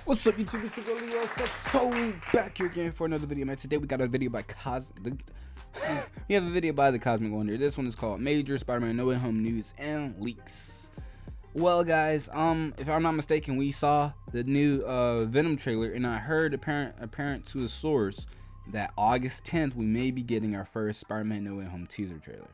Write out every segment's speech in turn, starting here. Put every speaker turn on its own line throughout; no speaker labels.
What's up, YouTube? It's your girl, So back here again for another video, man. Today we got a video by we have a video by the Cosmic Wonder. This one is called Major Spider-Man No Way Home News and Leaks. Well, guys, if I'm not mistaken, we saw the new Venom trailer, and I heard apparent to a source that August 10th we may be getting our first Spider-Man No Way Home teaser trailer.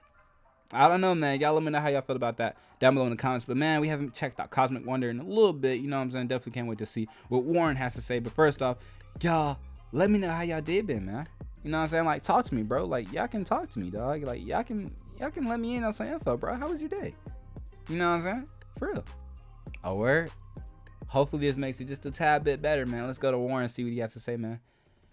I don't know, man. Y'all let me know how y'all feel about that down below in the comments. But, man, we haven't checked out Cosmic Wonder in a little bit. You know what I'm saying? Definitely can't wait to see what Warren has to say. But first off, y'all, let me know how y'all day been, man. You know what I'm saying? Like, talk to me, bro. Like, y'all can talk to me, dog. Like, y'all can let me in on some info, bro. How was your day? You know what I'm saying? For real. A word. Hopefully this makes it just a tad bit better, man. Let's go to Warren and see what he has to say, man.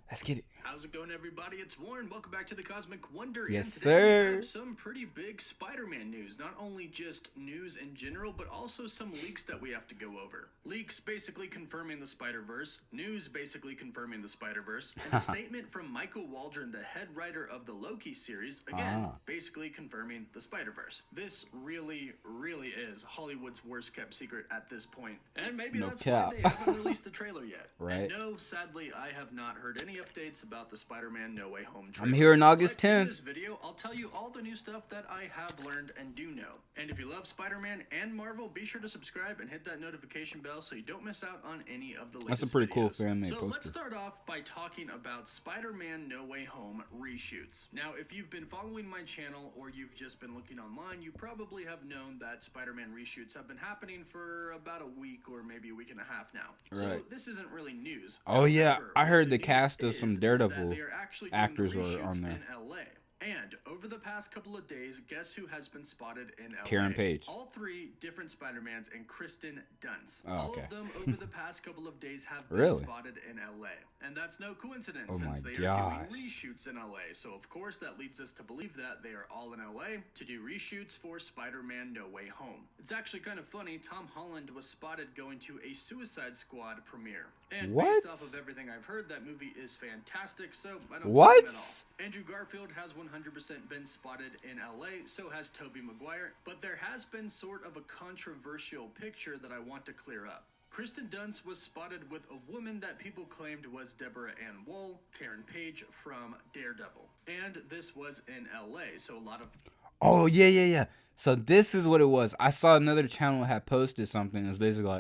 Let's get it.
How's it going, everybody? It's Warren. Welcome back to the Cosmic Wonder.
Yes,
and today
sir.
We have some pretty big Spider-Man news. Not only just news in general, but also some leaks that we have to go over. Leaks basically confirming the Spider-Verse. News basically confirming the Spider-Verse. And a statement from Michael Waldron, the head writer of the Loki series, again, basically confirming the Spider-Verse. This really, really is Hollywood's worst kept secret at this point. And maybe that's why they haven't released the trailer yet.
Right.
And no, sadly, I have not heard any updates about the Spider-Man No Way Home trailer.
I'm here on August 10th.
In this video, I'll tell you all the new stuff that I have learned and do know. And if you love Spider-Man and Marvel, be sure to subscribe and hit that notification bell so you don't miss out on any of the latest
That's a pretty
videos.
cool fan-made poster.
Let's start off by talking about Spider-Man No Way Home reshoots. Now, if you've been following my channel or you've just been looking online, you probably have known that Spider-Man reshoots have been happening for about a week or maybe a week and a half now.
Right.
So this isn't really news.
Oh, yeah.
However,
I heard the
news
cast of some Daredevil
they are actually doing
actors
the
are
reshoots
on there.
in LA. And over the past couple of days, guess who has been spotted in LA?
Karen Page.
All three different Spider-Mans and Kristen Dunst.
Oh,
all
okay.
of them over the past couple of days have been
Really?
spotted in LA. And that's no coincidence
Oh
since
my
they
gosh.
are doing reshoots in LA. So of course that leads us to believe that they are all in LA to do reshoots for Spider-Man No Way Home. It's actually kind of funny, Tom Holland was spotted going to a Suicide Squad premiere. And
What?
based off of everything I've heard, that movie is fantastic, so I don't
What?
blame him at all. Andrew Garfield has 100% been spotted in LA, so has Tobey Maguire, but there has been sort of a controversial picture that I want to clear up. Kristen Dunst was spotted with a woman that people claimed was Deborah Ann Woll, Karen Page from Daredevil. And this was in LA, so a lot of...
Oh, yeah. So this is what it was. I saw another channel had posted something. It was basically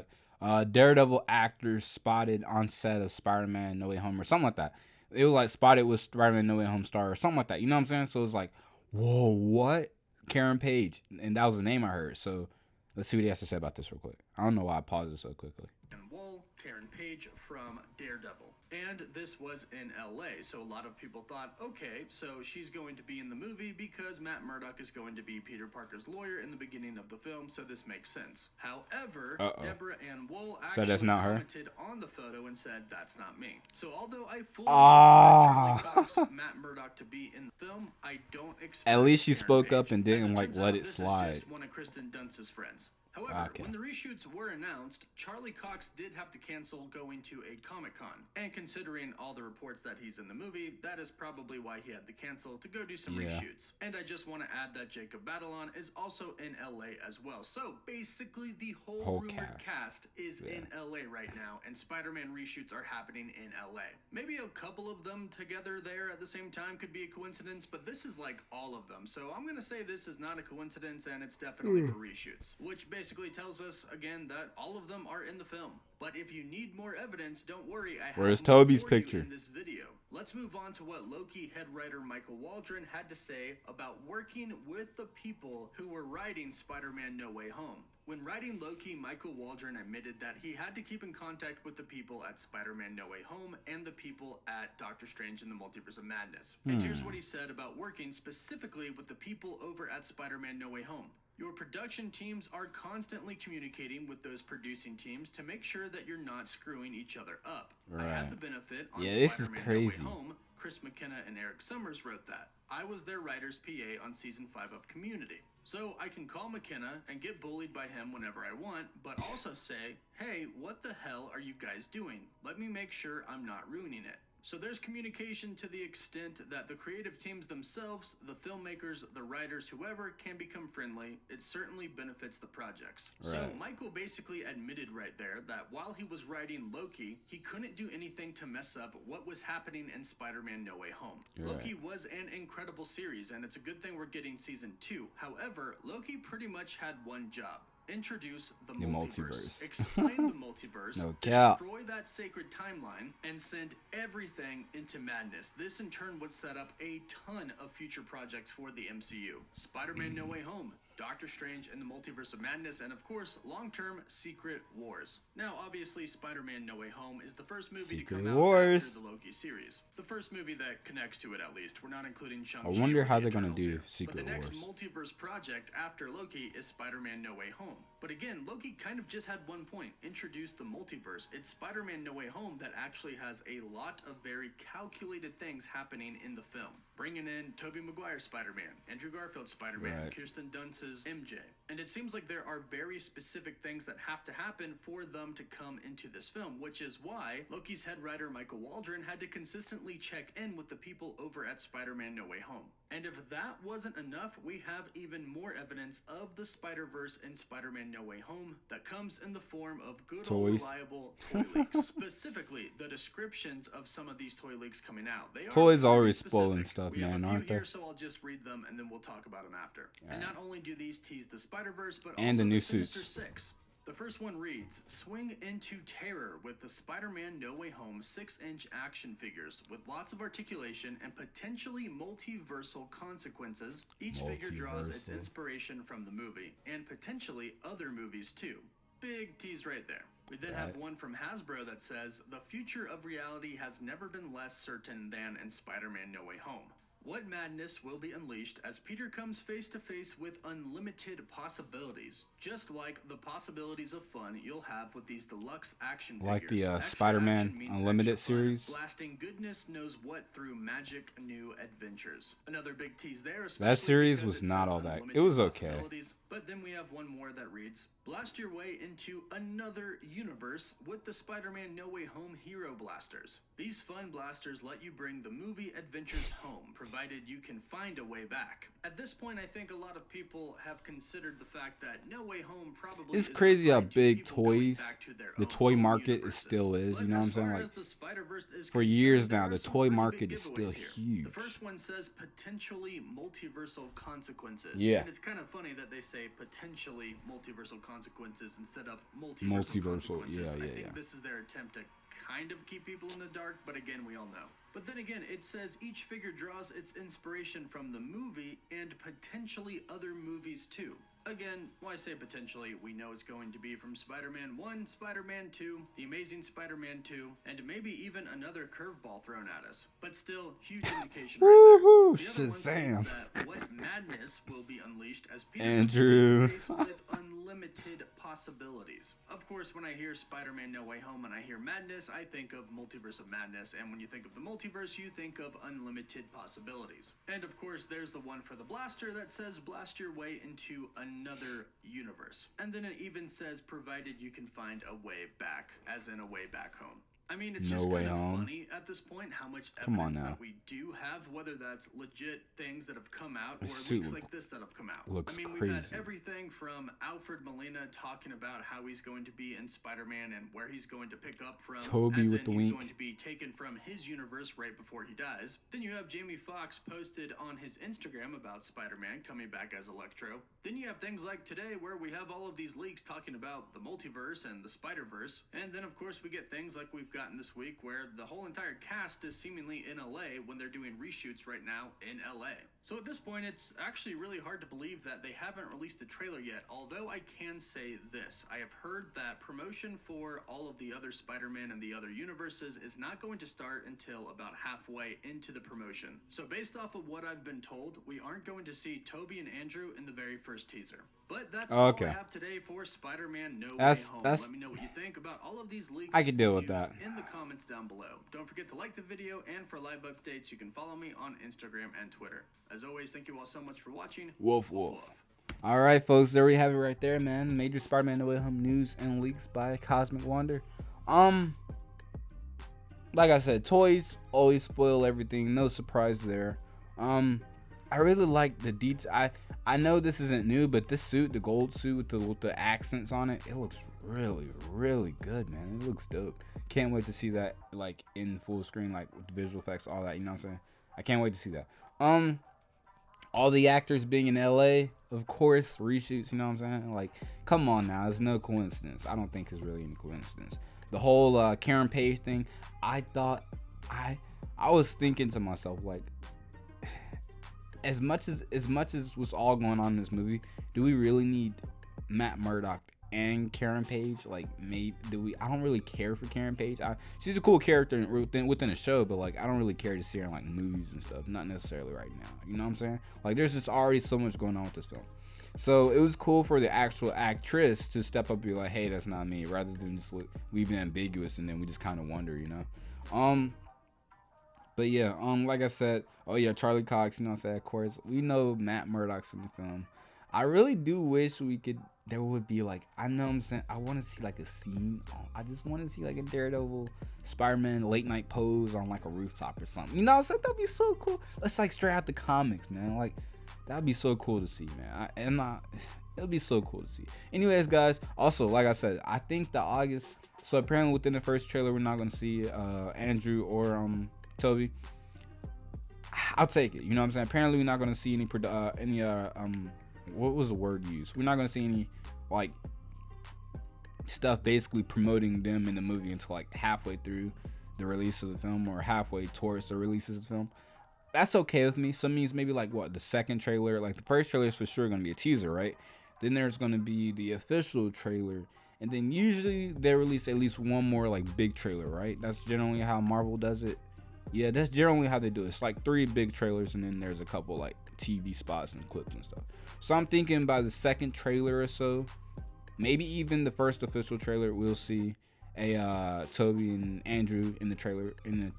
like, Daredevil actors spotted on set of Spider-Man No Way Home or something like that. It was like spotted with Spider-Man No Way Home star or something like that. You know what I'm saying? So it was like, whoa, what? Karen Page. And that was the name I heard. So let's see what he has to say about this real quick. I don't know why I paused it so quickly.
And Woll, Karen Page from Daredevil. And this was in LA, so a lot of people thought, okay, so she's going to be in the movie because Matt Murdock is going to be Peter Parker's lawyer in the beginning of the film, so this makes sense. However, Deborah Ann Woll actually
that's not her?
commented on the photo and said, that's not me. So although I fully expect Charlie Cox, Matt Murdock to be in the film, I don't expect
At least she
Karen
spoke
Page.
up and
As
didn't like
turns
let
out,
it
this is
slide.
just one of Kristen Dunst's friends. However,
Okay.
when the reshoots were announced, Charlie Cox did have to cancel going to a Comic-Con. And considering all the reports that he's in the movie, that is probably why he had to cancel to go do some reshoots. And I just want to add that Jacob Batalon is also in LA as well. So basically the whole rumored cast is in LA right now, and Spider-Man reshoots are happening in LA. Maybe a couple of them together there at the same time could be a coincidence, but this is like all of them. So I'm going to say this is not a coincidence, and it's definitely for reshoots, which basically tells us again that all of them are in the film. But if you need more evidence, don't worry, I have
Where's
more
Toby's
for you
picture?
in this video. Let's move on to what Loki head writer Michael Waldron had to say about working with the people who were writing Spider-Man No Way Home. When writing Loki, Michael Waldron admitted that he had to keep in contact with the people at Spider-Man No Way Home and the people at Doctor Strange in the Multiverse of Madness. And here's what he said about working specifically with the people over at Spider-Man No Way Home. Your production teams are constantly communicating with those producing teams to make sure that you're not screwing each other up. I had the benefit on
this is
Spider-Man
crazy.
No Way Home. Chris McKenna and Eric Summers wrote that. I was their writer's PA on season 5 of Community. So I can call McKenna and get bullied by him whenever I want, but also say, hey, what the hell are you guys doing? Let me make sure I'm not ruining it. So there's communication to the extent that the creative teams themselves, the filmmakers, the writers, whoever can become friendly. It certainly benefits the projects.
Right.
So Michael basically admitted right there that while he was writing Loki, he couldn't do anything to mess up what was happening in Spider-Man No Way Home.
Right.
Loki was an incredible series, and it's a good thing we're getting season 2. However, Loki pretty much had one job. Introduce the multiverse. Explain the multiverse.
No cap.
Destroy that sacred timeline and send everything into madness. This in turn would set up a ton of future projects for the MCU. Spider-Man No Way Home, Doctor Strange and the Multiverse of Madness, and of course, long-term Secret Wars. Now, obviously, Spider-Man No Way Home is the first movie to come out after the Loki series. The first movie that connects to it, at least. We're not including Shang-Chi.
I wonder how they're going to do Secret
Wars. But the next
Wars.
multiverse project after Loki is Spider-Man No Way Home. But again, Loki kind of just had one point, introduce the multiverse. It's Spider-Man No Way Home that actually has a lot of very calculated things happening in the film. Bringing in Tobey Maguire's Spider-Man, Andrew Garfield's Spider-Man, Kirsten Dunst's MJ. And it seems like there are very specific things that have to happen for them to come into this film, which is why Loki's head writer Michael Waldron had to consistently check in with the people over at Spider-Man No Way Home. And if that wasn't enough, we have even more evidence of the Spider-Verse in Spider-Man No Way Home that comes in the form of good old reliable toy leaks. Specifically, the descriptions of some of these toy leaks coming out. They are
toys always spoiling stuff,
we
man,
have a
aren't
few here,
they?
so I'll just read them and then we'll talk about them after. And not only do these tease the Spider-Verse, but
and
also
the new
Sinister
suits.
Six. The first one reads, swing into terror with the Spider-Man No Way Home 6-inch action figures with lots of articulation and potentially multiversal consequences. Each figure draws its inspiration from the movie and potentially other movies too. Big tease right there. We then have one from Hasbro that says, the future of reality has never been less certain than in Spider-Man No Way Home. What madness will be unleashed as Peter comes face to face with unlimited possibilities, just like the possibilities of fun you'll have with these deluxe action figures.
Like the Spider-Man Unlimited series.
Blasting goodness knows what through magic new adventures. Another big tease there.
That series was not all that. It was okay.
But then we have one more that reads, blast your way into another universe with the Spider-Man No Way Home Hero Blasters. These fun blasters let you bring the movie adventures home, provided you can find a way back. At this point, I think a lot of people have considered the fact that No Way Home probably
it's crazy how big toys, the toy market still is, you know what I'm saying? Like, for years now, the toy market is still huge.
The first one says potentially multiversal consequences.
Yeah.
And it's kind of funny that they say potentially multiversal consequences instead of multiversal consequences. I think this is their attempt to kind of keep people in the dark, but again, we all know. But then again, it says each figure draws its inspiration from the movie and potentially other movies too. Again, why say potentially? We know it's going to be from Spider-Man 1, Spider-Man 2, The Amazing Spider-Man 2, and maybe even another curveball thrown at us. But still, huge indication right there. The other one states that what madness will be unleashed as Peter faces with unlimited possibilities. Of course, when I hear Spider-Man No Way Home and I hear madness, I think of Multiverse of Madness, and when you think of the multiverse, you think of unlimited possibilities. And of course, there's the one for the blaster that says blast your way into another universe. And then it even says provided you can find a way back, as in a way back home. I mean, it's just kind of funny at this point how much evidence that we do have, whether that's legit things that have come out or leaks like this that have come out. I mean, we've had everything from Alfred Molina talking about how he's going to be in Spider-Man and where he's going to pick up from,
Toby
as
with
in
the
he's
wink.
going to be taken from his universe right before he dies. Then you have Jamie Foxx posted on his Instagram about Spider-Man coming back as Electro. Then you have things like today where we have all of these leaks talking about the multiverse and the Spider-Verse. And then, of course, we get things like we've gotten this week where the whole entire cast is seemingly in LA when they're doing reshoots right now in LA. So at this point, it's actually really hard to believe that they haven't released a trailer yet, although I can say this. I have heard that promotion for all of the other Spider-Man and the other universes is not going to start until about halfway into the promotion. So based off of what I've been told, we aren't going to see Tobey and Andrew in the very first teaser. But that's all I have today for Spider-Man No Way Home. Let me know what you think about all of these leaks.
I can deal with that
in the comments down below. Don't forget to like the video, and for live updates, you can follow me on Instagram and Twitter. As always, thank you all so much for watching.
Wolf. All right, folks, there we have it right there, man. Major Spider-Man No Way Home news and leaks by Cosmic Wonder. like I said, toys always spoil everything. No surprise there. I really like the details. I know this isn't new, but this suit, the gold suit with the accents on it, it looks really good, man. It looks dope. Can't wait to see that like in full screen, like with the visual effects, all that. You know what I'm saying? I can't wait to see that. All the actors being in LA, of course, reshoots. You know what I'm saying? Like, come on now, it's no coincidence. I don't think it's really any coincidence. The whole Karen Page thing, I thought I was thinking to myself like, as much as what's all going on in this movie, do we really need Matt Murdock and Karen Page? Like, maybe do we? I don't really care for Karen Page. She's a cool character within a show, but like, I don't really care to see her in like movies and stuff. Not necessarily right now. You know what I'm saying? Like, there's just already so much going on with this film. So it was cool for the actual actress to step up and be like, hey, that's not me, rather than just leaving it ambiguous and then we just kind of wonder, you know. But yeah, like I said, oh yeah, Charlie Cox, you know what I'm saying? Of course, we know Matt Murdock's in the film. I really do wish there would be like, I know what I'm saying, I want to see like a scene. I just want to see like a Daredevil, Spider-Man late night pose on like a rooftop or something. You know what I'm saying? That'd be so cool. Let's like straight out the comics, man. Like, that'd be so cool to see, man. It'll be so cool to see. Anyways, guys, also, like I said, I think the August, so apparently within the first trailer, we're not going to see Andrew or Toby. I'll take it. You know what I'm saying? Apparently, we're not going to see any what was the word used? We're not going to see any like stuff basically promoting them in the movie until like halfway through the release of the film or halfway towards the releases of the film. That's okay with me. So it means maybe like what, the second trailer, like the first trailer is for sure going to be a teaser, right? Then there's going to be the official trailer, and then usually they release at least one more like big trailer, right? That's generally how Marvel does it. Yeah, that's generally how they do it. It's like 3 big trailers, and then there's a couple like TV spots and clips and stuff. So I'm thinking by the second trailer or so, maybe even the first official trailer, we'll see a Toby and Andrew in the trailer, in the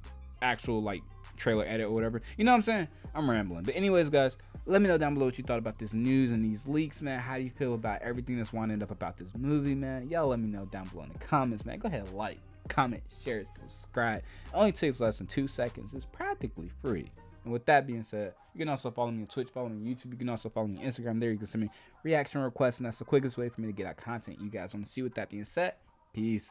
actual like trailer edit or whatever. You know what I'm saying? I'm rambling. But anyways, guys, let me know down below what you thought about this news and these leaks, man. How do you feel about everything that's winding up about this movie, man? Y'all let me know down below in the comments, man. Go ahead and like, comment, share, subscribe. It only takes less than 2 seconds. It's practically free. And with that being said, you can also follow me on Twitch, follow me on YouTube. You can also follow me on Instagram. There you can send me reaction requests, and that's the quickest way for me to get out content you guys want to see. With that being said, peace.